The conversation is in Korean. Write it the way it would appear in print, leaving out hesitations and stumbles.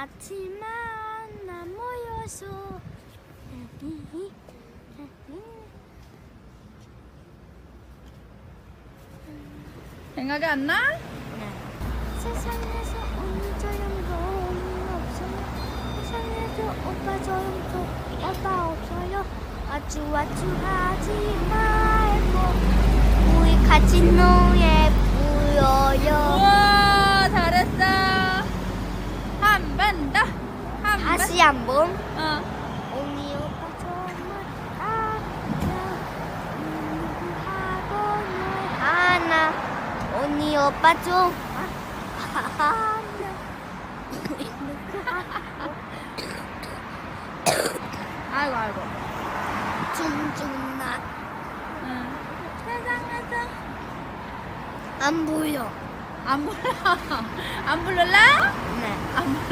아침만 나 모여서 생각이 안 나? 세상에서 언니처럼 좋은 없어요. 세상에서 오빠처럼 오빠 없어요. 아주 하지 말고 우리 같이 노래 불러요. 우와, 잘했어. 한 번 더. 한 번. 다시 한번. 어. 언니 오빠 정말 하나. 언니 오빠 좀 하나. 아이고, 아이고. 쭝쭝나 응. 세상에서 안 보여. 안 불러. 안 부를라? 네. 안 불러.